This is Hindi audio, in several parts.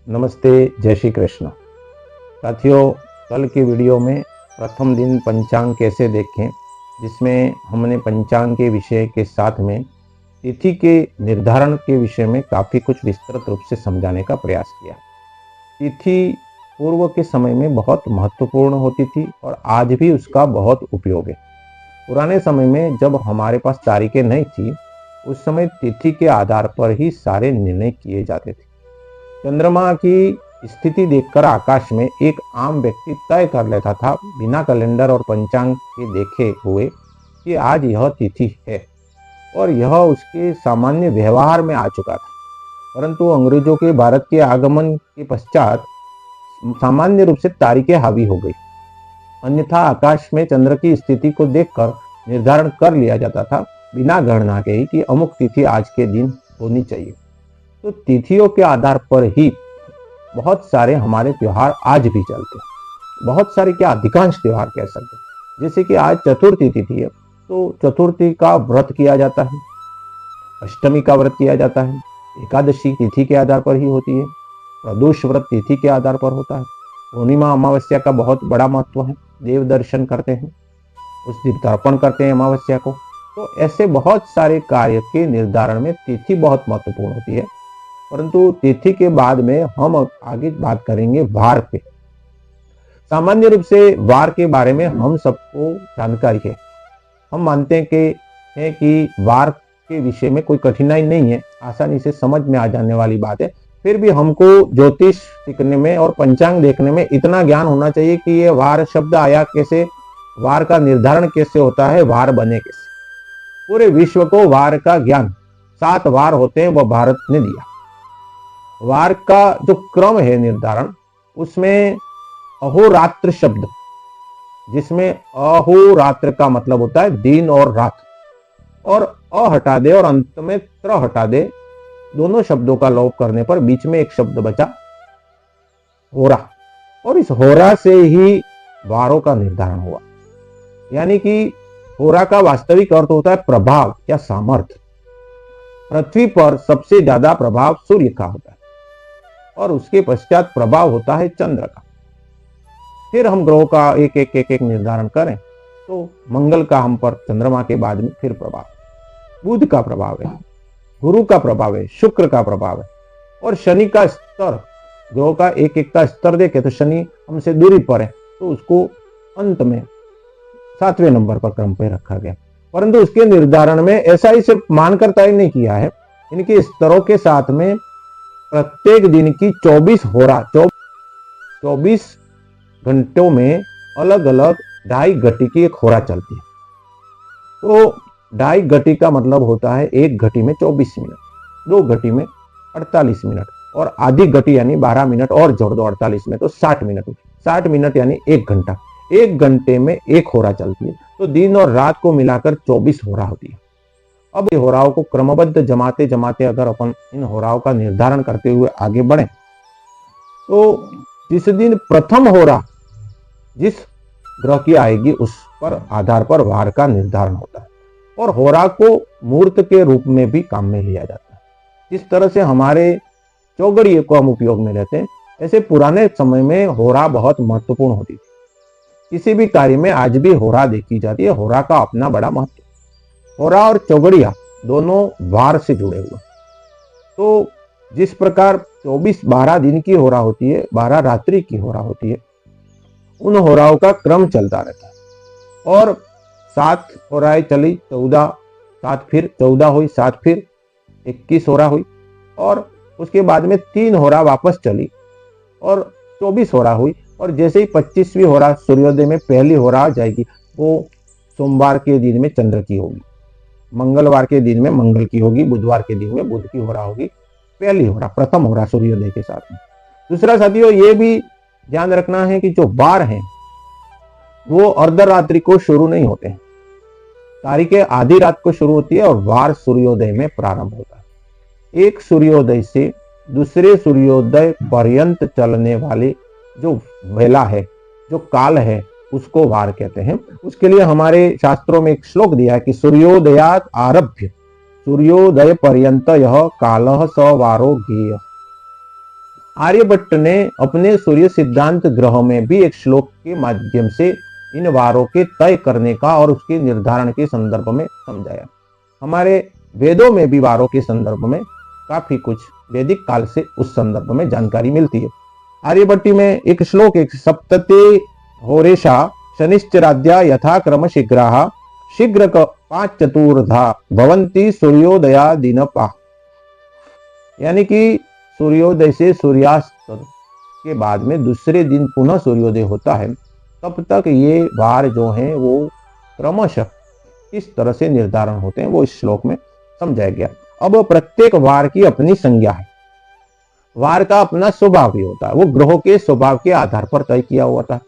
नमस्ते, जय श्री कृष्ण। साथियों, कल की वीडियो में प्रथम दिन पंचांग कैसे देखें, जिसमें हमने पंचांग के विषय के साथ में तिथि के निर्धारण के विषय में काफ़ी कुछ विस्तृत रूप से समझाने का प्रयास किया। तिथि पूर्व के समय में बहुत महत्वपूर्ण होती थी और आज भी उसका बहुत उपयोग है। पुराने समय में जब हमारे पास तारीखें नहीं थी, उस समय तिथि के आधार पर ही सारे निर्णय किए जाते थे। चंद्रमा की स्थिति देखकर आकाश में एक आम व्यक्ति तय कर लेता था बिना कैलेंडर और पंचांग के देखे हुए कि आज यह तिथि है, और यह उसके सामान्य व्यवहार में आ चुका था। परंतु अंग्रेजों के भारत के आगमन के पश्चात सामान्य रूप से तारीखें हावी हो गई। अन्यथा आकाश में चंद्र की स्थिति को देखकर निर्धारण कर लिया जाता था बिना गणना के ही कि अमुक तिथि आज के दिन होनी चाहिए। तो तिथियों के आधार पर ही बहुत सारे हमारे त्योहार आज भी चलते हैं। बहुत सारे, क्या अधिकांश त्योहार कह सकते हैं। जैसे कि आज चतुर्थी तिथि है, तो चतुर्थी का व्रत किया जाता है, अष्टमी का व्रत किया जाता है, एकादशी तिथि के आधार पर ही होती है, प्रदोष व्रत तिथि के आधार पर होता है, पूर्णिमा अमावस्या का बहुत बड़ा महत्व है, देव दर्शन करते हैं, उस दिन तर्पण करते हैं अमावस्या को। तो ऐसे बहुत सारे कार्य के निर्धारण में तिथि बहुत महत्वपूर्ण होती है। परंतु तिथि के बाद में हम आगे बात करेंगे वार पे। सामान्य रूप से वार के बारे में हम सबको जानकारी है। हम मानते हैं कि वार के विषय में कोई कठिनाई नहीं है, आसानी से समझ में आ जाने वाली बात है। फिर भी हमको ज्योतिष सीखने में और पंचांग देखने में इतना ज्ञान होना चाहिए कि ये वार शब्द आया कैसे, वार का निर्धारण कैसे होता है, वार बने कैसे। पूरे विश्व को वार का ज्ञान, 7 वार होते हैं, वह भारत ने दिया। वार का जो क्रम है निर्धारण, उसमें अहोरात्र शब्द, जिसमें अहोरात्र का मतलब होता है दिन और रात, और अ हटा दे और अंत में त्र हटा दे, दोनों शब्दों का लोप करने पर बीच में एक शब्द बचा, होरा। और इस होरा से ही वारों का निर्धारण हुआ। यानी कि होरा का वास्तविक अर्थ होता है प्रभाव या सामर्थ्य। पृथ्वी पर सबसे ज्यादा प्रभाव सूर्य का होता है और उसके पश्चात प्रभाव होता है चंद्र का। फिर हम ग्रहों का एक निर्धारण करें तो मंगल का हम पर, चंद्रमा के बाद में फिर प्रभाव, बुध का प्रभाव है, गुरु का प्रभाव है, शुक्र का प्रभाव है, और शनि का स्तर, ग्रहों का एक का स्तर देखे तो शनि हमसे दूरी पर है, तो उसको अंत में 7वें नंबर पर क्रम पे रखा गया। परंतु उसके निर्धारण में ऐसा ही सिर्फ मानकर तय नहीं किया है, इनके स्तरों के साथ में प्रत्येक दिन की 24 होरा, 24 घंटों में अलग अलग 2.5 घटी की एक होरा चलती है। तो 2.5 घटी का मतलब होता है 1 घटी में 24 मिनट, 2 घटी में 48 मिनट, और आधी घटी यानी 12 मिनट और जोड़ दो 48 में तो 60 मिनट। 60 मिनट यानी 1 घंटा। 1 घंटे में 1 होरा चलती है, तो दिन और रात को मिलाकर 24 होरा होती है। अब ये होराओं को क्रमबद्ध जमाते जमाते अगर अपन इन होराओं का निर्धारण करते हुए आगे बढ़े, तो जिस दिन प्रथम होरा जिस ग्रह की आएगी उस पर आधार पर वार का निर्धारण होता है, और होरा को मुहूर्त के रूप में भी काम में लिया जाता है। जिस तरह से हमारे चौघड़िए को हम उपयोग में लेते हैं, ऐसे पुराने समय में होरा बहुत महत्वपूर्ण होती थी। किसी भी कार्य में आज भी होरा देखी जाती है। होरा का अपना बड़ा महत्व। होरा और चौघड़िया दोनों वार से जुड़े हुए। तो जिस प्रकार 12 दिन की होरा होती है, 12 रात्रि की होरा होती है, उन होराओं का क्रम चलता रहता है। और 7 होराएं चली, 14, 7 फिर 14 हुई, 7 फिर 21 होरा हुई, और उसके बाद में 3 होरा वापस चली और 24 होरा हुई। और जैसे ही 25वीं होरा सूर्योदय में पहली होरा आ जाएगी, वो सोमवार के दिन में चंद्र की होगी, मंगलवार के दिन में मंगल की होगी, बुधवार के दिन में बुध की होरा होगी। पहली होरा, प्रथम होरा सूर्योदय के साथ में। दूसरा साथियों, ये भी ध्यान रखना है कि जो वार हैं वो अर्धरात्रि को शुरू नहीं होते हैं। तारीखें आधी रात को शुरू होती है और वार सूर्योदय में प्रारंभ होता है। एक सूर्योदय से दूसरे सूर्योदय पर्यंत चलने वाली जो वेला है, जो काल है, उसको वार कहते हैं। उसके लिए हमारे शास्त्रों में एक श्लोक दिया है कि सूर्योदयात आरभ्य सूर्योदय पर्यंत यह कालः स वारो ज्ञेय। आर्यभट्ट ने अपने सूर्य सिद्धांत ग्रह में भी एक श्लोक के माध्यम से इन वारों के तय करने का और उसके निर्धारण के संदर्भ में समझाया। हमारे वेदों में भी वारों के संदर्भ में काफी कुछ वैदिक काल से उस संदर्भ में जानकारी मिलती है। आर्यभट्टी में एक श्लोक एक सप्तते होरेशा शनिश्चराद्या यथा क्रम शीघ्राः शीघ्र पांच चतुर्धा भवंती सूर्योदया दिनपा, यानी कि सूर्योदय से सूर्यास्त के बाद में दूसरे दिन पुनः सूर्योदय होता है, तब तक ये वार जो हैं वो क्रमशः किस तरह से निर्धारण होते हैं वो इस श्लोक में समझाया गया। अब प्रत्येक वार की अपनी संज्ञा है, वार का अपना स्वभाव भी होता है, वो ग्रहों के स्वभाव के आधार पर तय किया हुआ था।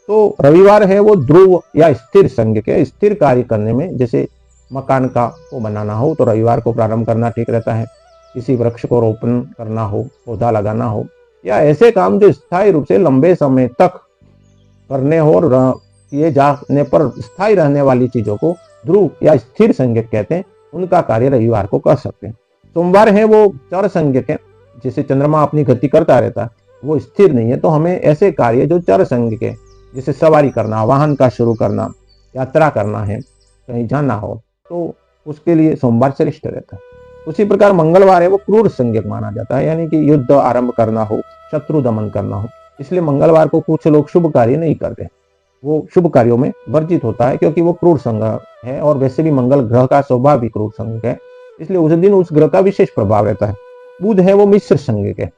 तो रविवार है वो ध्रुव या स्थिर संज्ञक है। स्थिर कार्य करने में, जैसे मकान का को बनाना हो तो रविवार को प्रारंभ करना ठीक रहता है, किसी वृक्ष को रोपण करना हो, पौधा लगाना हो, या ऐसे काम जो स्थायी रूप से लंबे समय तक करने हो और किए जाने पर स्थायी रहने वाली चीजों को ध्रुव या स्थिर संज्ञक कहते हैं, उनका कार्य रविवार को कर सकते हैं। सोमवार है वो चर संज्ञक है, जैसे चंद्रमा अपनी गति करता रहता है, वो स्थिर नहीं है, तो हमें ऐसे कार्य जो चर संज्ञक है, जैसे सवारी करना, वाहन का शुरू करना, यात्रा करना है, कहीं जाना हो, तो उसके लिए सोमवार श्रेष्ठ रहता है। उसी प्रकार मंगलवार है वो क्रूर संज्ञक माना जाता है, यानी कि युद्ध आरंभ करना हो, शत्रु दमन करना हो, इसलिए मंगलवार को कुछ लोग शुभ कार्य नहीं करते, वो शुभ कार्यों में वर्जित होता है, क्योंकि वो क्रूर संज्ञक है और वैसे भी मंगल ग्रह का स्वभाव भी क्रूर संज्ञक है, इसलिए उस दिन उस ग्रह का विशेष प्रभाव रहता है। बुध है वो मिश्र संज्ञक है,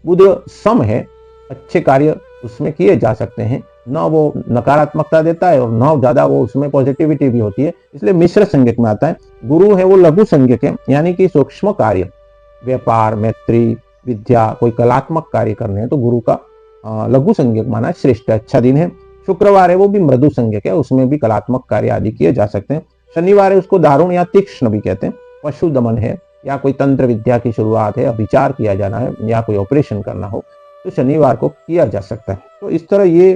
बुध सम है, अच्छे कार्य उसमें किए जा सकते हैं, न वो नकारात्मकता देता है और न ज्यादा वो उसमें पॉजिटिविटी भी होती है, इसलिए मिश्र संज्ञक में आता है। गुरु है वो लघु संज्ञक है, यानी कि सूक्ष्म कार्य, व्यापार, मैत्री, विद्या, कोई कलात्मक कार्य करने हैं तो गुरु का लघु संज्ञक माना श्रेष्ठ है, अच्छा दिन है। शुक्रवार है वो भी मृदु संज्ञक है, उसमें भी कलात्मक कार्य आदि किए जा सकते हैं। शनिवार है उसको दारुण या तीक्ष्ण भी कहते हैं, पशु दमन है या कोई तंत्र विद्या की शुरुआत है, विचार किया जाना है या कोई ऑपरेशन करना हो तो शनिवार को किया जा सकता है। तो इस तरह ये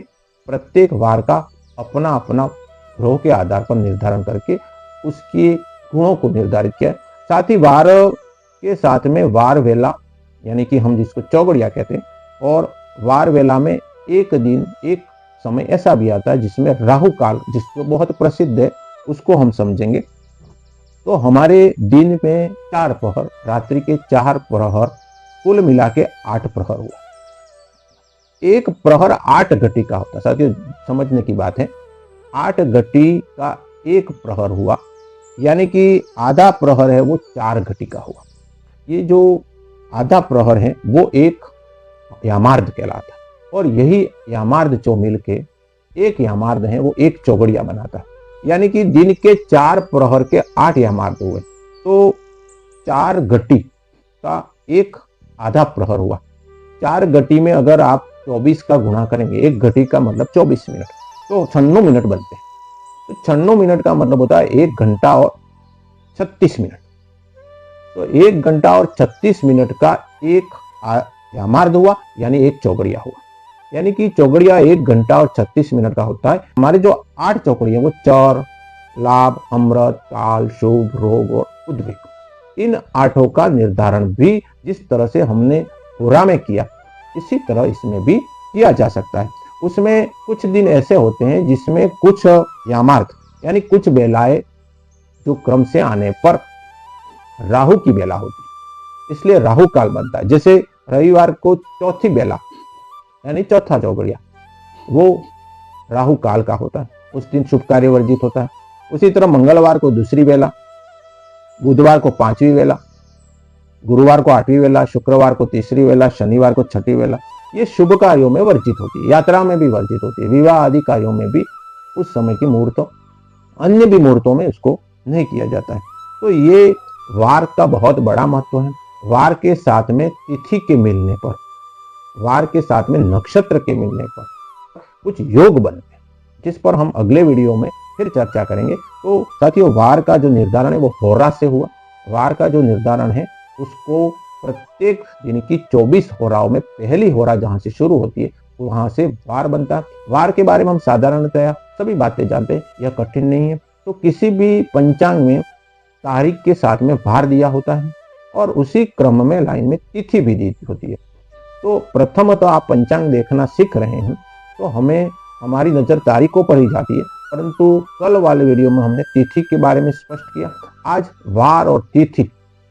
प्रत्येक वार का अपना अपना ग्रह के आधार पर निर्धारण करके उसके गुणों को निर्धारित किया। साथ ही वार के साथ में वार वेला, यानी कि हम जिसको चौगड़िया कहते हैं, और वार वेला में एक दिन एक समय ऐसा भी आता है जिसमें राहु काल, जिसको बहुत प्रसिद्ध है, उसको हम समझेंगे। तो हमारे दिन में 4 प्रहर, रात्रि के 4 प्रहर, कुल मिला के 8 प्रहर हुआ। एक प्रहर 8 घटी का होता है, साथियों समझने की बात है, 8 घटी का एक प्रहर हुआ, यानी कि आधा प्रहर है वो 4 घटी का हुआ। ये जो आधा प्रहर है वो एक यामार्ध कहलाता है, और यही यामार्ध जो मिलके एक यामार्ध है वो एक चौगड़िया बनाता है, यानी कि दिन के 4 प्रहर के 8 यामार्ध हुए, तो 4 घटी का एक आधा प्रहर हुआ। 4 घटी में अगर आप 24 का गुणा करेंगे, एक घटी का मतलब 24 मिनट, तो 96 मिनट बनते हैं। तो 96 मिनट का मतलब होता है 1 घंटा और 36 मिनट। तो 1 घंटा और 36 मिनट का एक यामार्ध हुआ, यानी एक चौगड़िया हुआ, यानी कि चौगड़िया 1 घंटा और 36 मिनट का होता है। हमारे जो 8 चौकड़ियां वो चर, लाभ, अमृत, काल, शुभ, रोग और उद्वेग, इन 8 का निर्धारण भी जिस तरह से हमने होरा में किया, इसी तरह इसमें भी किया जा सकता है। उसमें कुछ दिन ऐसे होते हैं जिसमें कुछ यामार्थ, यानी कुछ बेलाएं जो क्रम से आने पर राहु की बेला होती है, इसलिए राहु काल बनता है। जैसे रविवार को चौथी बेला, यानी चौथा चौगड़िया, वो राहु काल का होता है, उस दिन शुभ कार्य वर्जित होता है। उसी तरह मंगलवार को दूसरी बेला, बुधवार को 5वीं बेला, गुरुवार को 8वीं बेला, शुक्रवार को 3री बेला, शनिवार को 6ठी बेला, ये शुभ कार्यों में वर्जित होती है, यात्रा में भी वर्जित होती है, विवाह आदि कार्यों में भी उस समय की मुहूर्त, अन्य भी मुहूर्तों में उसको नहीं किया जाता है। तो ये वार का बहुत बड़ा महत्व है। वार के साथ में तिथि के मिलने पर, वार के साथ में नक्षत्र के मिलने पर कुछ योग बनते हैं, जिस पर हम अगले वीडियो में फिर चर्चा करेंगे। तो साथियों, वार का जो निर्धारण है वो होरा से हुआ। वार का जो निर्धारण है उसको प्रत्येक दिन की 24 होराओं में पहली होरा जहां से शुरू होती है वहां से वार बनता है। वार के बारे में हम साधारणतया सभी बातें जानते हैं, यह कठिन नहीं है। तो किसी भी पंचांग में तारीख के साथ में वार दिया होता है और उसी क्रम में लाइन में तिथि भी दी होती है। तो प्रथमतः आप पंचांग देखना सीख रहे हैं तो हमें हमारी नज़र तारीखों पर ही जाती है, परंतु कल वाले वीडियो में हमने तिथि के बारे में स्पष्ट किया। आज वार और तिथि,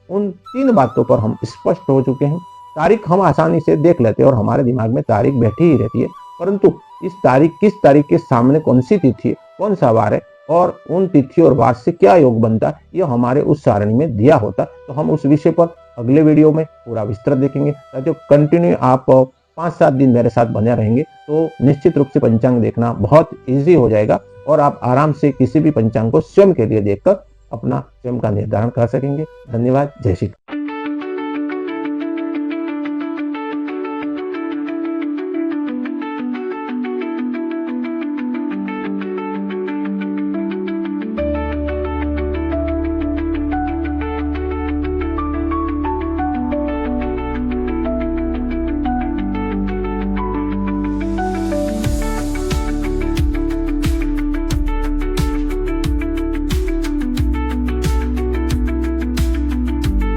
उन 3 बातों पर हम स्पष्ट हो चुके हैं। तारीख हम आसानी से देख लेते हैं और हमारे दिमाग में तारीख बैठी ही रहती है, परंतु किस तारीख के सामने कौन सी तिथि है, कौन सा वार है और उन तिथि और वार से क्या योग बनता है, यह हमारे उस सारणी में दिया होता है। तो हम उस विषय पर अगले वीडियो में पूरा विस्तृत देखेंगे। तो कंटिन्यू आप 5-7 दिन मेरे साथ बने रहेंगे तो निश्चित रूप से पंचांग देखना बहुत ईजी हो जाएगा और आप आराम से किसी भी पंचांग को स्वयं के लिए देखकर अपना स्वयं का निर्धारण कर सकेंगे। धन्यवाद। जय श्री कृष्ण।